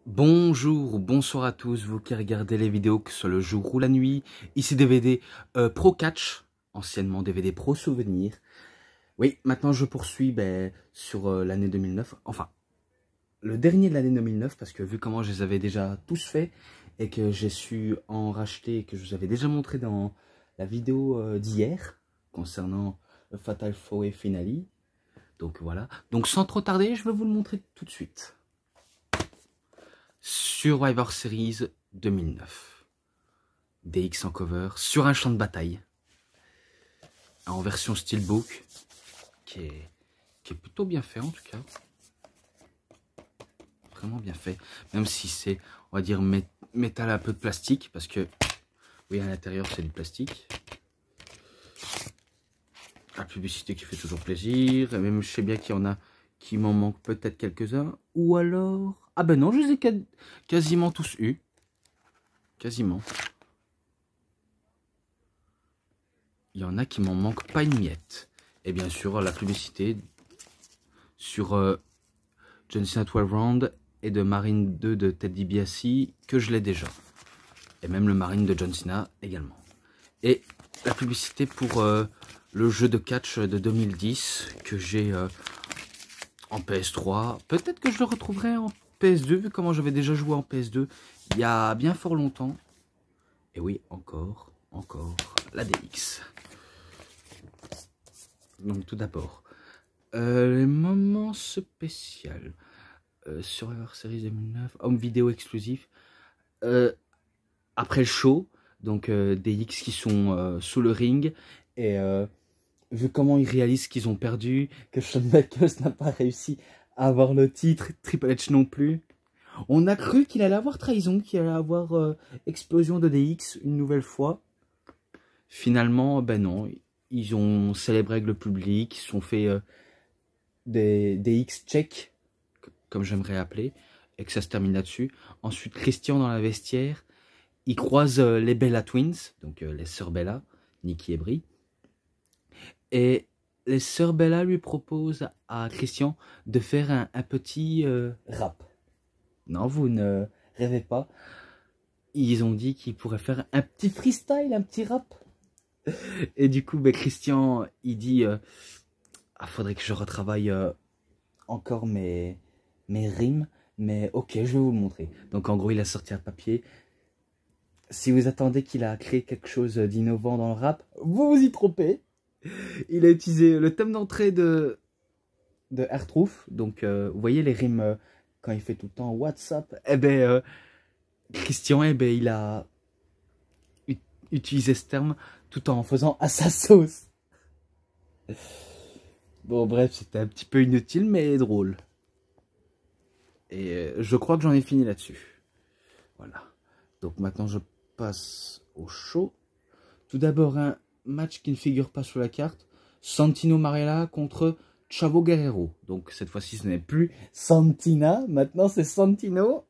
Bonjour ou bonsoir à tous, vous qui regardez les vidéos, que ce soit le jour ou la nuit. Ici DVD Pro Catch, anciennement DVD Pro Souvenir. Oui, maintenant je poursuis sur l'année 2009, enfin, le dernier de l'année 2009, parce que vu comment je les avais déjà tous faits, et que j'ai su en racheter, et que je vous avais déjà montré dans la vidéo d'hier, concernant Fatal 4 Finale. Donc voilà, donc sans trop tarder, je vais vous le montrer tout de suite. Survivor Series 2009. DX en cover, sur un champ de bataille. En version steelbook, qui est plutôt bien fait en tout cas. Vraiment bien fait. Même si c'est, on va dire, métal un peu de plastique. Parce que, oui, à l'intérieur c'est du plastique. La publicité qui fait toujours plaisir. Et même je sais bien qu'il y en a qui m'en manquent peut-être quelques-uns. Ou alors... Ah ben non, je les ai quasiment tous eus. Quasiment. Il y en a qui m'en manquent pas une miette. Et bien sûr, la publicité sur John Cena 12 Round et de Marine 2 de Ted DiBiase, que je l'ai déjà. Et même le Marine de John Cena également. Et la publicité pour le jeu de catch de 2010 que j'ai en PS3. Peut-être que je le retrouverai en PS2, vu comment j'avais déjà joué en PS2 il y a bien fort longtemps. Et oui, encore la DX. Donc tout d'abord, les moments spéciaux. Survivor Series 2009, home vidéo exclusif. Après le show, donc des X qui sont sous le ring. Et vu comment ils réalisent qu'ils ont perdu, que Shawn Michaels n'a pas réussi à avoir le titre, Triple H non plus. On a cru qu'il allait avoir trahison, qu'il allait avoir explosion de DX une nouvelle fois. Finalement, ben non. Ils ont célébré avec le public, ils se sont fait des X-check, comme j'aimerais appeler, et que ça se termine là-dessus. Ensuite, Christian dans la vestiaire, il croise les Bella Twins, donc les sœurs Bella, Nikki et Brie. Et les sœurs Bella lui proposent à Christian de faire un petit rap. Non, vous ne rêvez pas. Ils ont dit qu'ils pourraient faire un petit freestyle, un petit rap. Et du coup, Christian, il dit ah, faudrait que je retravaille encore mes rimes, mais ok, je vais vous le montrer. Donc en gros, il a sorti un papier. Si vous attendez qu'il a créé quelque chose d'innovant dans le rap, vous vous y trompez. Il a utilisé le thème d'entrée de R-Truth. Donc vous voyez les rimes quand il fait tout le temps WhatsApp. Eh ben Christian, il a utilisé ce terme tout en faisant à sa sauce. Bon bref, c'était un petit peu inutile mais drôle. Et je crois que j'en ai fini là-dessus. Voilà. Donc maintenant je passe au show. Tout d'abord un match qui ne figure pas sur la carte. Santino Marella contre Chavo Guerrero. Donc cette fois-ci ce n'est plus Santina. Maintenant c'est Santino.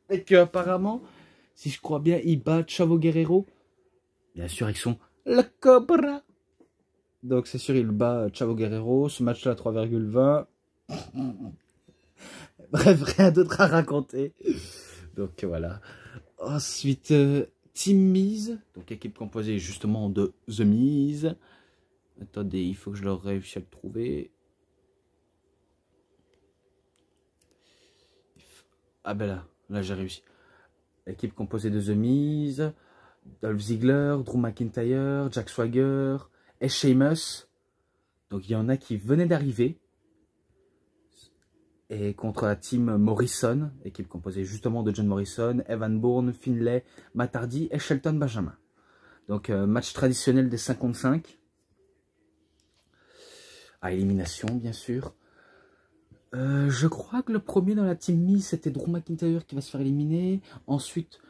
Et que apparemment, si je crois bien, il bat Chavo Guerrero. Bien sûr avec son La Cobra. Donc c'est sûr il bat Chavo Guerrero. Ce match-là 3,20. Bref, rien d'autre à raconter. Donc voilà. Ensuite, Team Miz. Donc équipe composée justement de The Miz. Attendez, il faut que je leur réussisse à le trouver. Ah ben là j'ai réussi. Équipe composée de The Miz, Dolph Ziggler, Drew McIntyre, Jack Swagger et Sheamus. Donc il y en a qui venaient d'arriver. Et contre la team Morrison, équipe composée justement de John Morrison, Evan Bourne, Finlay, Matt Hardy et Shelton Benjamin. Donc match traditionnel des 5 contre 5. À élimination bien sûr. Je crois que le premier dans la team Miz c'était Drew McIntyre qui va se faire éliminer. Ensuite,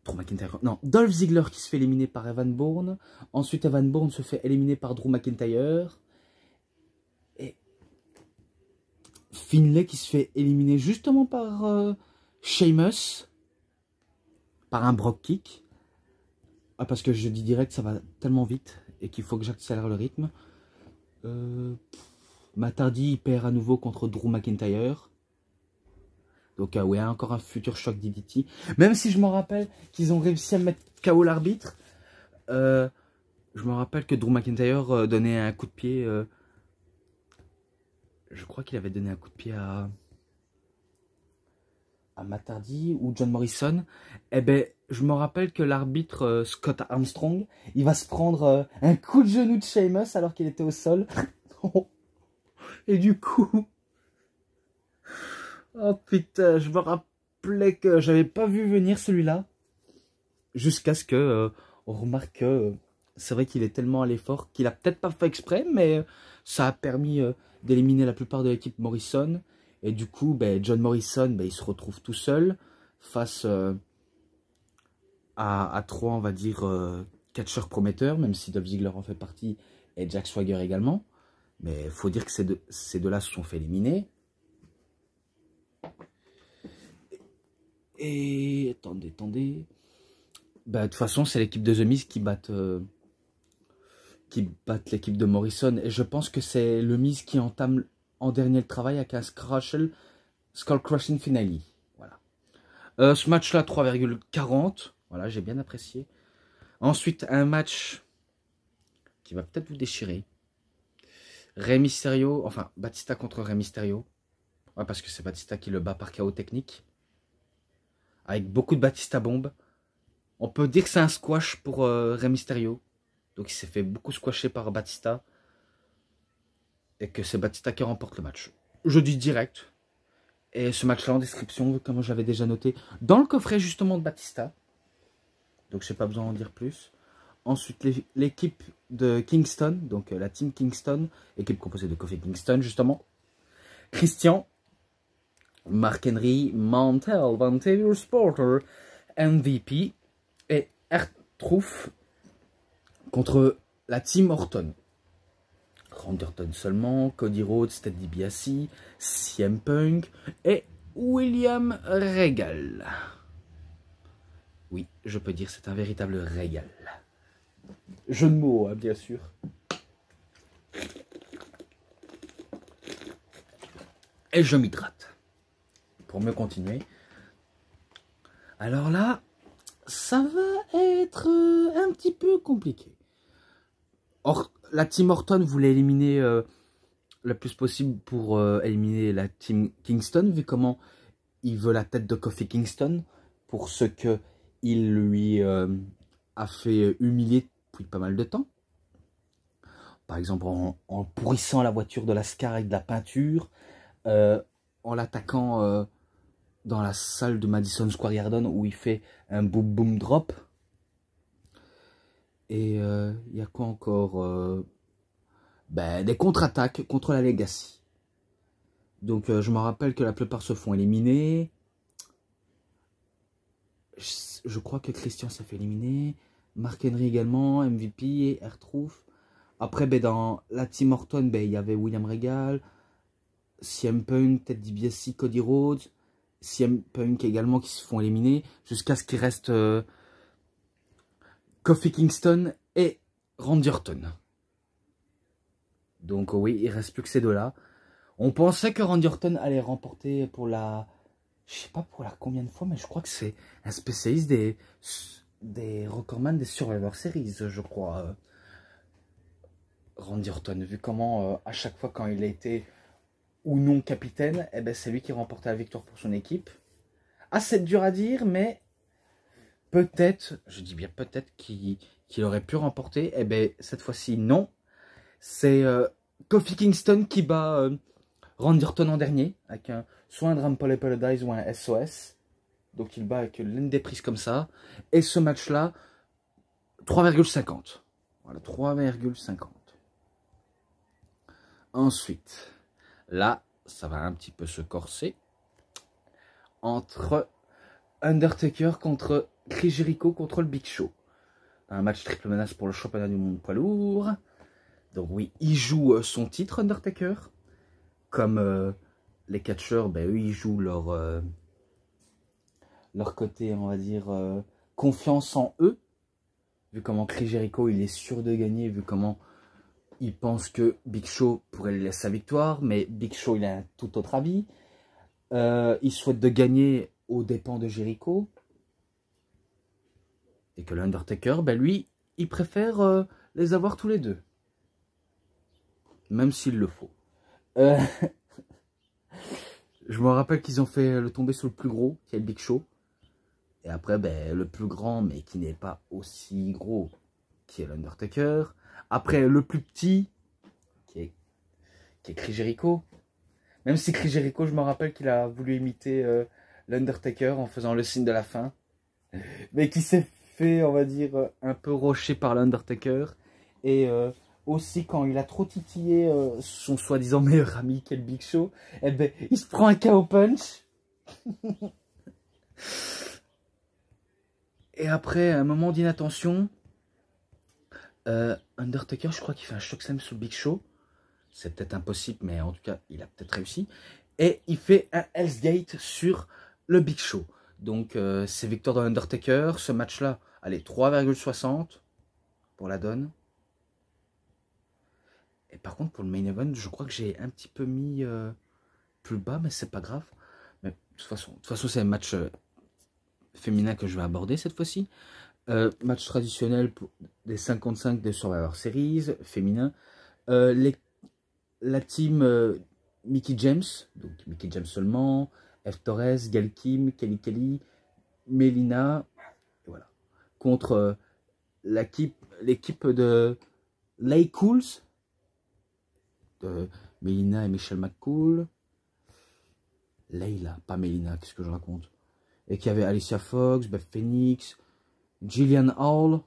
Drew McIntyre, non, Dolph Ziggler qui se fait éliminer par Evan Bourne. Ensuite Evan Bourne se fait éliminer par Drew McIntyre. Et Finlay qui se fait éliminer justement par Sheamus. Par un Brock Kick. Ah, parce que je dis direct, ça va tellement vite et qu'il faut que j'accélère le rythme. Matt Hardy perd à nouveau contre Drew McIntyre. Donc ouais, encore un futur choc DDT. Même si je me rappelle qu'ils ont réussi à mettre KO l'arbitre. Je me rappelle que Drew McIntyre donnait un coup de pied. Je crois qu'il avait donné un coup de pied à Matt Hardy ou John Morrison. Eh ben, je me rappelle que l'arbitre Scott Armstrong, il va se prendre un coup de genou de Sheamus alors qu'il était au sol. Et du coup... Oh putain, je me rappelais que j'avais pas vu venir celui-là. Jusqu'à ce que on remarque que c'est vrai qu'il est tellement allé fort qu'il a peut-être pas fait exprès, mais ça a permis d'éliminer la plupart de l'équipe Morrison. Et du coup, ben, John Morrison, ben, il se retrouve tout seul face à trois, on va dire, catcheurs prometteurs, même si Dolph Ziggler en fait partie et Jack Swagger également. Mais il faut dire que ces deux-là se sont fait éliminer. Et attendez. Bah, de toute façon, c'est l'équipe de The Miz qui battent l'équipe de Morrison. Et je pense que c'est le Miz qui entame en dernier le travail avec un Skull Crushing Finale. Voilà. Ce match-là, 3,40. Voilà, j'ai bien apprécié. Ensuite, un match qui va peut-être vous déchirer. Rey Mysterio, enfin, Batista contre Rey Mysterio. Ouais, parce que c'est Batista qui le bat par KO technique. Avec beaucoup de Batista bombes. On peut dire que c'est un squash pour Rey Mysterio. Donc il s'est fait beaucoup squasher par Batista. Et que c'est Batista qui remporte le match. Je dis direct. Et ce match-là en description, comme j'avais déjà noté, dans le coffret justement de Batista. Donc j'ai pas besoin d'en dire plus. Ensuite, l'équipe de Kingston, donc la team Kingston, équipe composée de Kofi Kingston justement. Christian, Mark Henry, Mantel, Van Taylor Sporter, MVP et R-Truth contre la team Orton. Randy Orton seulement, Cody Rhodes, Ted DiBiase, CM Punk et William Regal. Oui, je peux dire c'est un véritable régal. Jeu de mots, hein, bien sûr. Et je m'hydrate. Pour mieux continuer. Alors là, ça va être un petit peu compliqué. Or, la team Orton voulait éliminer le plus possible pour éliminer la team Kingston, vu comment il veut la tête de Kofi Kingston, pour ce que il lui a fait humilier depuis pas mal de temps. Par exemple, en pourrissant la voiture de Lascar avec de la peinture, en l'attaquant dans la salle de Madison Square Garden où il fait un boom boom drop. Et il y a quoi encore ben, des contre-attaques contre la Legacy. Donc je me rappelle que la plupart se font éliminer. Je crois que Christian s'est fait éliminer. Mark Henry également, MVP et R-Truth. Après, ben, dans la team Orton, ben, il y avait William Regal, CM Punk, Ted DiBiase, Cody Rhodes, CM Punk également qui se font éliminer, jusqu'à ce qu'il reste Kofi Kingston et Randy Orton. Donc oui, il reste plus que ces deux-là. On pensait que Randy Orton allait remporter pour la... Je sais pas pour la combien de fois, mais je crois que c'est un spécialiste des recordman des Survivor Series, je crois. Randy Orton, vu comment à chaque fois quand il a été ou non capitaine, eh ben, c'est lui qui remportait la victoire pour son équipe. Ah, c'est dur à dire, mais peut-être, je dis bien peut-être qu'il aurait pu remporter. Eh ben, cette fois-ci, non. C'est Kofi Kingston qui bat Randy Orton en dernier, avec soit un Drampole Paradise ou un SOS. Donc il bat avec l'une des prises comme ça. Et ce match-là, 3,50. Voilà, 3,50. Ensuite, là, ça va un petit peu se corser. Entre Undertaker contre Chris Jericho contre le Big Show. Un match triple menace pour le championnat du monde poids lourd. Donc oui, il joue son titre Undertaker. Comme les catcheurs, ben, eux, ils jouent leur côté, on va dire, confiance en eux. Vu comment Chris Jericho, il est sûr de gagner, vu comment il pense que Big Show pourrait lui laisser sa victoire, mais Big Show, il a un tout autre avis. il souhaite de gagner aux dépens de Jericho. Et que l'Undertaker, ben lui, il préfère les avoir tous les deux. Même s'il le faut. Je me rappelle qu'ils ont fait le tomber sur le plus gros, qui est le Big Show. Et après, ben, le plus grand, mais qui n'est pas aussi gros, qui est l'Undertaker. Après, le plus petit, qui est Chris Jericho. Même si Chris Jericho, je me rappelle qu'il a voulu imiter l'Undertaker en faisant le signe de la fin. Mais qui s'est fait, on va dire, un peu rocher par l'Undertaker. Et aussi, quand il a trop titillé son soi-disant meilleur ami, qui est le Big Show, eh ben, il se prend un KO punch. Et après, un moment d'inattention, Undertaker, je crois qu'il fait un choc slam sur le Big Show. C'est peut-être impossible, mais en tout cas, il a peut-être réussi. Et il fait un Hell's Gate sur le Big Show. Donc, c'est victoire de l'Undertaker. Ce match-là, allez, 3,60 pour la donne. Et par contre, pour le main event, je crois que j'ai un petit peu mis plus bas, mais c'est pas grave. Mais de toute façon c'est un match féminin que je vais aborder cette fois-ci. Match traditionnel pour des 55 des Survivor Series féminin. La team Mickie James, donc Mickie James seulement, F. Torres, Gail Kim, Kelly Kelly, Melina, voilà, contre l'équipe de Lay Cools, de Melina et Michelle McCool, Layla, pas Melina, qu'est-ce que je raconte, et qui avait Alicia Fox, Beth Phoenix, Jillian Hall,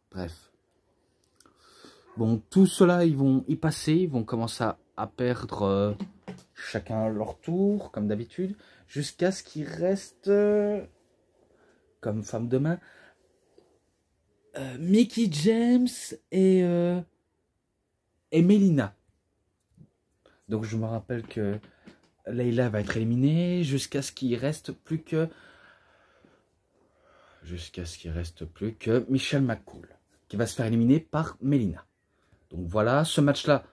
bref. Bon, tout cela, ils vont y passer, ils vont commencer à perdre chacun leur tour, comme d'habitude, jusqu'à ce qu'il reste, comme femme de main, Mickie James et Melina. Donc je me rappelle que Layla va être éliminée jusqu'à ce qu'il reste plus que Michelle McCool, qui va se faire éliminer par Melina. Donc voilà, ce match-là,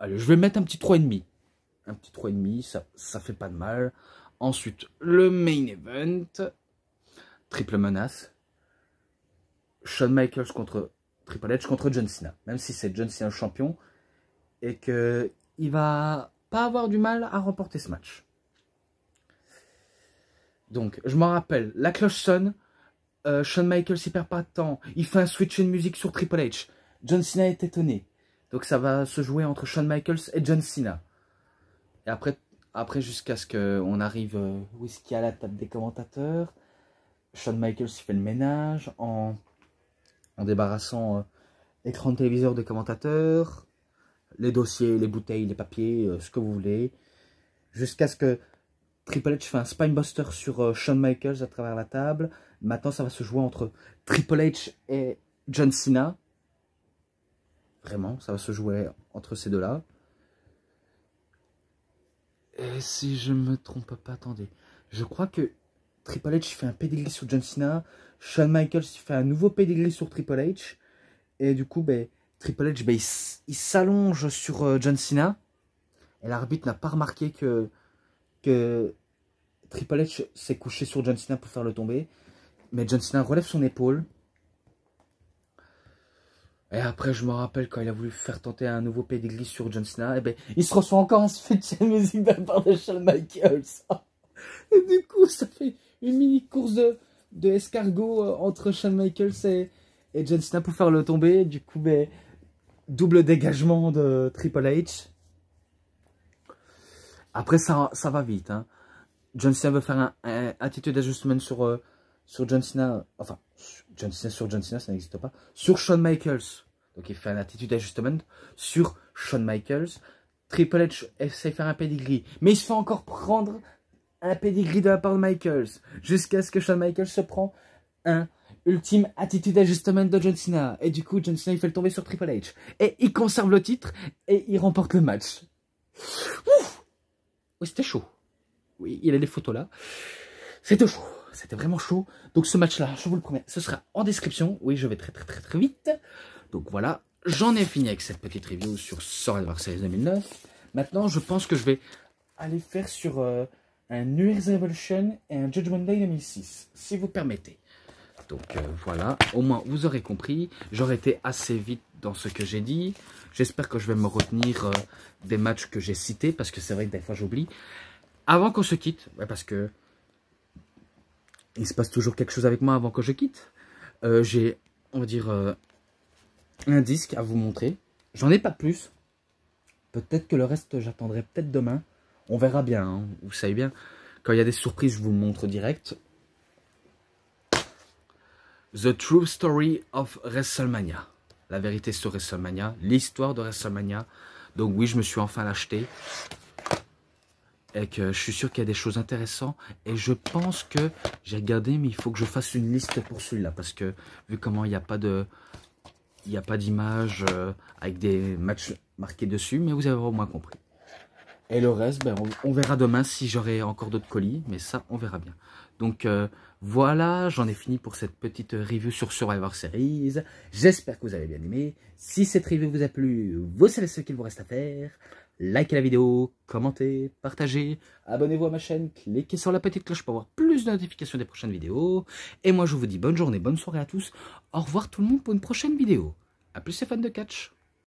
allez, je vais mettre un petit 3,5. Un petit 3,5, ça fait pas de mal. Ensuite, le main event, triple menace. Shawn Michaels contre Triple H contre John Cena. Même si c'est John Cena le champion, et qu'il va pas avoir du mal à remporter ce match. Donc, je me rappelle, la cloche sonne, Shawn Michaels il perd pas de temps, il fait un switch de musique sur Triple H. John Cena est étonné. Donc ça va se jouer entre Shawn Michaels et John Cena. Et après jusqu'à ce qu'on arrive whisky à la table des commentateurs, Shawn Michaels fait le ménage en débarrassant écran de téléviseur des commentateurs, les dossiers, les bouteilles, les papiers, ce que vous voulez. Jusqu'à ce que Triple H fait un spinebuster sur Shawn Michaels à travers la table. Maintenant, ça va se jouer entre Triple H et John Cena. Vraiment, ça va se jouer entre ces deux-là. Et si je me trompe pas, attendez. Je crois que Triple H fait un pedigree sur John Cena. Shawn Michaels fait un nouveau pedigree sur Triple H. Et du coup, ben, Triple H, ben, il s'allonge sur John Cena. Et l'arbitre n'a pas remarqué que Triple H s'est couché sur John Cena pour faire le tomber. Mais John Cena relève son épaule. Et après, je me rappelle quand il a voulu faire tenter un nouveau pedigree sur John Cena, et ben, il se reçoit encore un switch de musique de la part de Shawn Michaels. Et du coup, ça fait une mini course de escargot entre Shawn Michaels et John Cena pour faire le tomber. Du coup, ben, double dégagement de Triple H. Après, ça va vite. Hein. John Cena veut faire un attitude adjustment sur John Cena. Enfin, John Cena sur John Cena, ça n'existe pas. Sur Shawn Michaels. Donc, il fait un attitude adjustment sur Shawn Michaels. Triple H essaie de faire un pedigree. Mais il se fait encore prendre un pedigree de la part de Michaels. Jusqu'à ce que Shawn Michaels se prend un ultime attitude adjustment de John Cena. Et du coup, John Cena, il fait le tomber sur Triple H. Et il conserve le titre. Et il remporte le match. Ouf! Oui, c'était chaud. Oui, il y a des photos là. C'était chaud. C'était vraiment chaud. Donc ce match-là, je vous le promets, ce sera en description. Oui, je vais très vite. Donc voilà, j'en ai fini avec cette petite review sur Survivor Series 2009. Maintenant, je pense que je vais aller faire sur un New Year's Revolution et un Judgment Day 2006, si vous permettez. Donc voilà, au moins vous aurez compris. J'aurais été assez vite dans ce que j'ai dit. J'espère que je vais me retenir des matchs que j'ai cités, parce que c'est vrai que des fois j'oublie. Avant qu'on se quitte, parce que il se passe toujours quelque chose avec moi avant que je quitte. J'ai, on va dire, un disque à vous montrer. J'en ai pas plus. Peut-être que le reste, j'attendrai peut-être demain. On verra bien, hein. Vous savez bien. Quand il y a des surprises, je vous le montre direct. The True Story of WrestleMania. La vérité sur WrestleMania. L'histoire de WrestleMania. Donc oui, je me suis enfin l'acheté. Et que je suis sûr qu'il y a des choses intéressantes. Et je pense que j'ai regardé, mais il faut que je fasse une liste pour celui-là. Parce que vu comment il n'y a pas de... Il n'y a pas d'image avec des matchs marqués dessus. Mais vous avez au moins compris. Et le reste, ben, on verra demain si j'aurai encore d'autres colis. Mais ça, on verra bien. Donc voilà, j'en ai fini pour cette petite review sur Survivor Series. J'espère que vous avez bien aimé. Si cette review vous a plu, vous savez ce qu'il vous reste à faire. Likez la vidéo, commentez, partagez, abonnez-vous à ma chaîne, cliquez sur la petite cloche pour avoir plus de notifications des prochaines vidéos. Et moi je vous dis bonne journée, bonne soirée à tous. Au revoir tout le monde pour une prochaine vidéo. A plus les fans de catch.